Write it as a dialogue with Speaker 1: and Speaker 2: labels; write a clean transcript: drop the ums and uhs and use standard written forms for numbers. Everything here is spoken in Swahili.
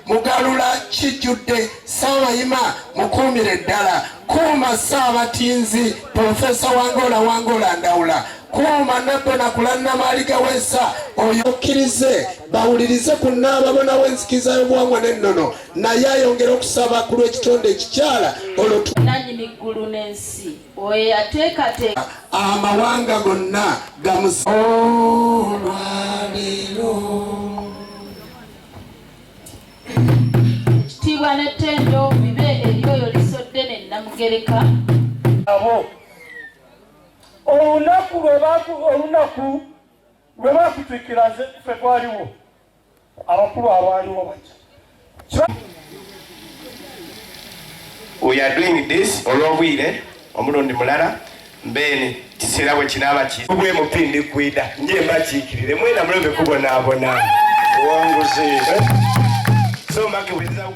Speaker 1: Mugalula kijjudde Ssabayima mukuumire ddala kuuma Ssaabatinzi Profesa Wangola Ndawula kuuma Nabbo Nakulana Maaliga Wessa oyo okkirize bawulirize ku nnaababona w'enzikiza y'obuwangwa n'ennono naye ayongera okusaba ku lw'ekitonde ekikyala
Speaker 2: nannyini ggulu n'ensi oyo yateekateeka
Speaker 1: amawanga gonna gamusa olwaleero
Speaker 2: ekitiibwa n'ettendo bibe eri oyo lisodde ne Namugereka
Speaker 3: abo olunaku lwe bakutuukira ffe twaliwo abakulu abaaliwo bajja.
Speaker 4: We are doing this olw'obwire omulundi mulala mbeni kiseera bwe kinaaba kibwe mupindi kwida nje mbakiikirire mwena mulebe kubonaabona
Speaker 3: owanguzi
Speaker 4: so mbakeweza